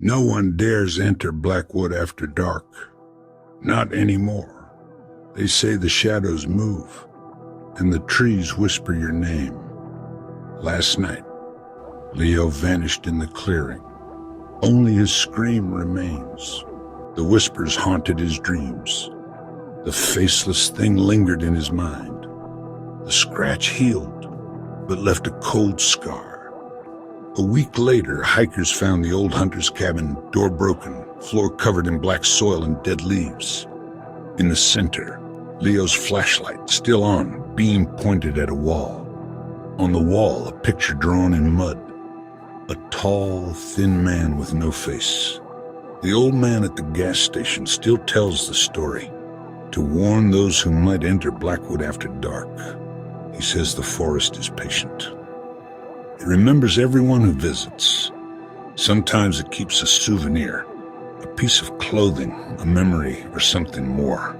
No one dares enter Blackwood after dark. Not anymore. They say the shadows move, and the trees whisper your name. Last night, Leo vanished in the clearing. Only his scream remains. The whispers haunted his dreams. The faceless thing lingered in his mind. The scratch healed, but left a cold scar. A week later, hikers found the old hunter's cabin, door broken, floor covered in black soil and dead leaves. In the center, Leo's flashlight, still on, beam pointed at a wall. On the wall, a picture drawn in mud. A tall, thin man with no face. The old man at the gas station still tells the story, to warn those who might enter Blackwood after dark. He says the forest is patient. It remembers everyone who visits. Sometimes it keeps a souvenir, a piece of clothing, a memory, or something more.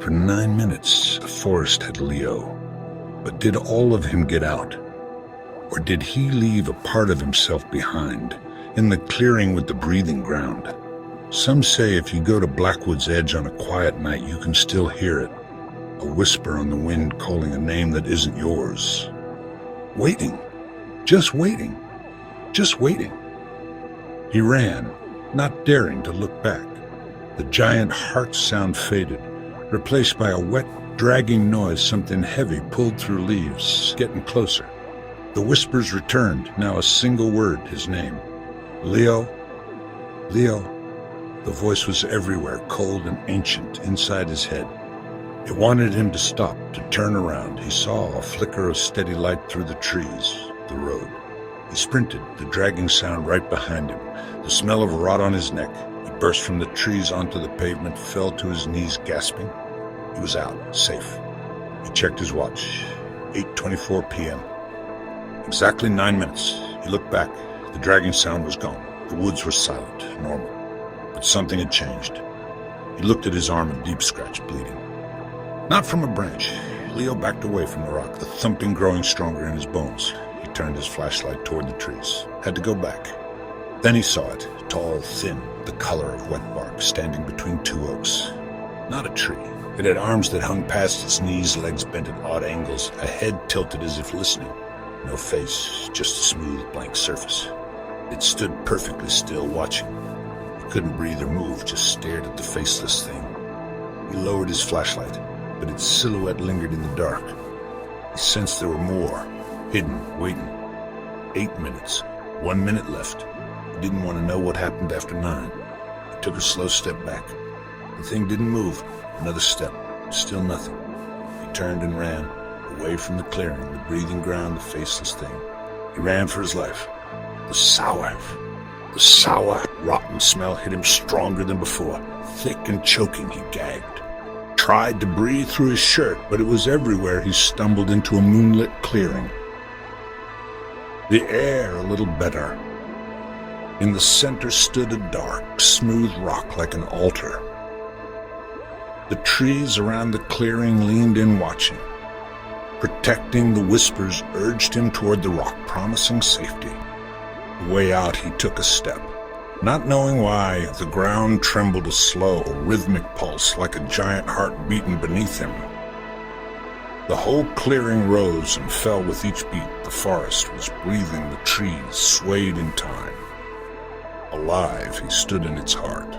For 9 minutes, the forest had Leo. But did all of him get out? Or did he leave a part of himself behind, in the clearing with the breathing ground? Some say if you go to Blackwood's edge on a quiet night, you can still hear it. A whisper on the wind calling a name that isn't yours. Waiting. Just waiting. Just waiting. He ran, not daring to look back. The giant heart sound faded, replaced by a wet, dragging noise, something heavy pulled through leaves, getting closer. The whispers returned, now a single word, his name. Leo. Leo. The voice was everywhere, cold and ancient, inside his head. It wanted him to stop, to turn around. He saw a flicker of steady light through the trees, the road. He sprinted, the dragging sound right behind him, the smell of rot on his neck. He burst from the trees onto the pavement, fell to his knees, gasping. He was out, safe. He checked his watch. 8:24 p.m. Exactly 9 minutes. He looked back. The dragging sound was gone. The woods were silent, normal. But something had changed. He looked at his arm, a deep scratch, bleeding. Not from a branch. Leo backed away from the rock, the thumping growing stronger in his bones. He turned his flashlight toward the trees. Had to go back. Then he saw it, tall, thin, the color of wet bark, standing between two oaks. Not a tree. It had arms that hung past its knees, legs bent at odd angles, a head tilted as if listening. No face, just a smooth, blank surface. It stood perfectly still, watching. He couldn't breathe or move, just stared at the faceless thing. He lowered his flashlight, but its silhouette lingered in the dark. He sensed there were more, hidden, waiting. 8 minutes, 1 minute left. He didn't want to know what happened after 9. He took a slow step back. The thing didn't move. Another step, still nothing. He turned and ran, away from the clearing, the breathing ground, the faceless thing. He ran for his life. The sour, rotten smell hit him stronger than before. Thick and choking, he gagged. Tried to breathe through his shirt, but it was everywhere. He stumbled into a moonlit clearing. The air a little better. In the center stood a dark, smooth rock like an altar. The trees around the clearing leaned in, watching. Protecting the whispers urged him toward the rock, promising safety. The way out, he took a step. Not knowing why, the ground trembled a slow, rhythmic pulse like a giant heart beating beneath him. The whole clearing rose and fell with each beat. The forest was breathing, the trees swayed in time. Alive, he stood in its heart.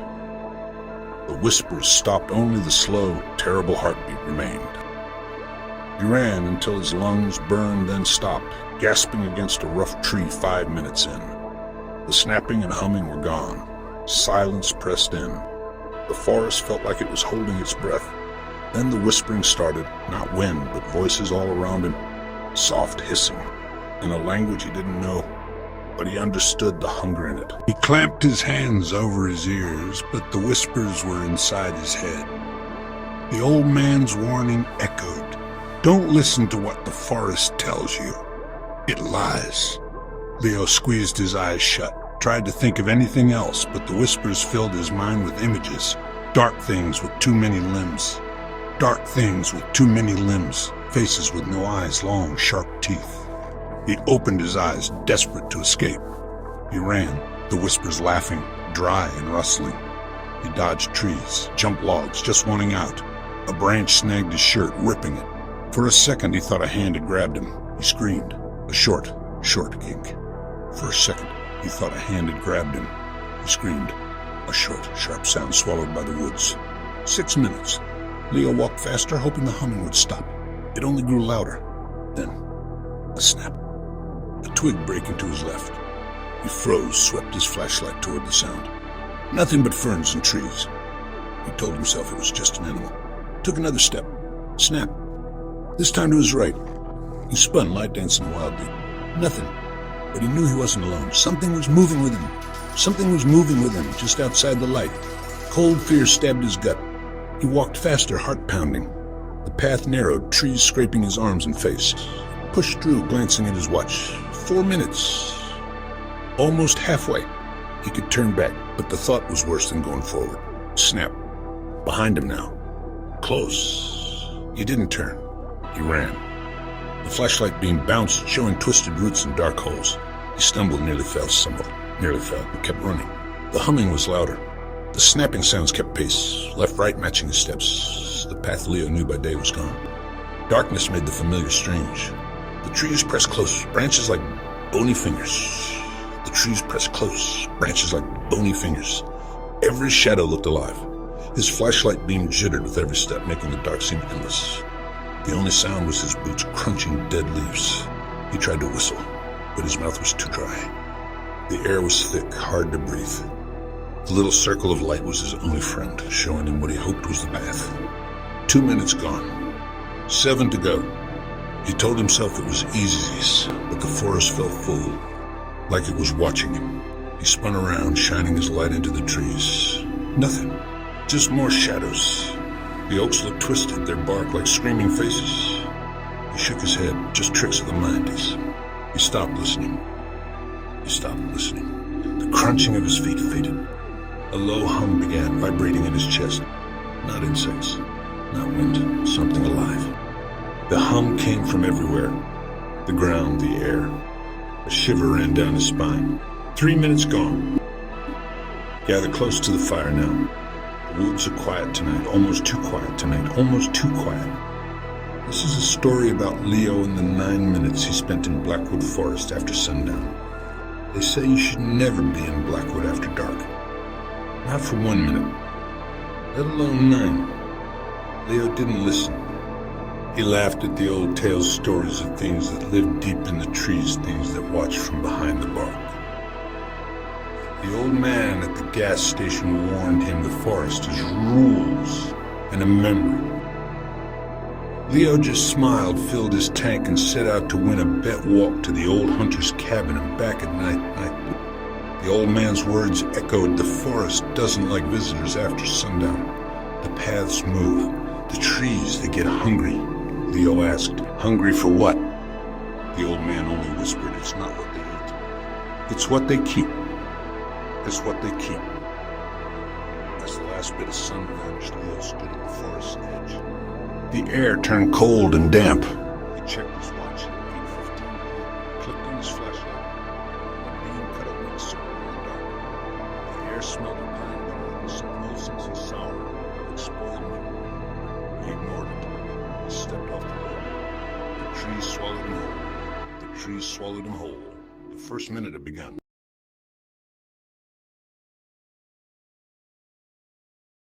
The whispers stopped, only the slow, terrible heartbeat remained. He ran until his lungs burned, then stopped, gasping against a rough tree 5 minutes in. The snapping and humming were gone. Silence pressed in. The forest felt like it was holding its breath. Then the whispering started, not wind, but voices all around him, soft hissing, in a language he didn't know, but he understood the hunger in it. He clamped his hands over his ears, but the whispers were inside his head. The old man's warning echoed. Don't listen to what the forest tells you. It lies. Leo squeezed his eyes shut, tried to think of anything else, but the whispers filled his mind with images. Dark things with too many limbs. Dark things with too many limbs. Faces with no eyes, long, sharp teeth. He opened his eyes, desperate to escape. He ran, the whispers laughing, dry and rustling. He dodged trees, jumped logs, just wanting out. A branch snagged his shirt, ripping it. For a second, he thought a hand had grabbed him. He screamed. A short gink. For a second, he thought a hand had grabbed him. He screamed. A short, sharp sound swallowed by the woods. 6 minutes. Leo walked faster, hoping the humming would stop. It only grew louder. Then, a snap. A twig breaking to his left. He froze, swept his flashlight toward the sound. Nothing but ferns and trees. He told himself it was just an animal. Took another step. Snap. This time to his right. He spun, light dancing wildly. Nothing. But he knew he wasn't alone. Something was moving with him. Something was moving with him, just outside the light. Cold fear stabbed his gut. He walked faster, heart pounding. The path narrowed, trees scraping his arms and face. Pushed through, glancing at his watch. 4 minutes. Almost halfway. He could turn back, but the thought was worse than going forward. Snap. Behind him now. Close. He didn't turn. He ran. The flashlight beam bounced, showing twisted roots and dark holes. He stumbled, nearly fell, but kept running. The humming was louder. The snapping sounds kept pace, left, right, matching his steps. The path Leo knew by day was gone. Darkness made the familiar strange. The trees pressed close, branches like bony fingers. The trees pressed close, branches like bony fingers. Every shadow looked alive. His flashlight beam jittered with every step, making the dark seem endless. The only sound was his boots crunching dead leaves. He tried to whistle, but his mouth was too dry. The air was thick, hard to breathe. The little circle of light was his only friend, showing him what he hoped was the path. 2 minutes gone. 7 to go. He told himself it was easy, but the forest felt full, like it was watching him. He spun around, shining his light into the trees. Nothing. Just more shadows. The oaks looked twisted, their bark like screaming faces. He shook his head, just tricks of the mind. He stopped listening. The crunching of his feet faded. A low hum began, vibrating in his chest. Not insects, not wind, something alive. The hum came from everywhere. The ground, the air. A shiver ran down his spine. 3 minutes gone. Gather close to the fire now. The woods are quiet tonight, almost too quiet tonight, almost too quiet. This is a story about Leo and the 9 minutes he spent in Blackwood Forest after sundown. They say you should never be in Blackwood after dark. Not for 1 minute, let alone 9. Leo didn't listen. He laughed at the old tales, stories of things that lived deep in the trees, things that watched from behind the bark. The old man at the gas station warned him the forest is rules and a memory. Leo just smiled, filled his tank, and set out to win a bet walk to the old hunter's cabin and back at night. The old man's words echoed, the forest doesn't like visitors after sundown. The paths move. The trees, they get hungry. Leo asked, hungry for what? The old man only whispered, it's not what they eat. It's what they keep. It's what they keep. As the last bit of sun vanished, Leo stood at the forest's edge. The air turned cold and damp. He checked his watch at 8:15, clicked on his flashlight. The beam cut a weak circle in the dark. The air smelled of pine needle, some nonsense and sour, like spoiled meat. He ignored it. He stepped off the road. The trees swallowed him whole. The first minute had begun.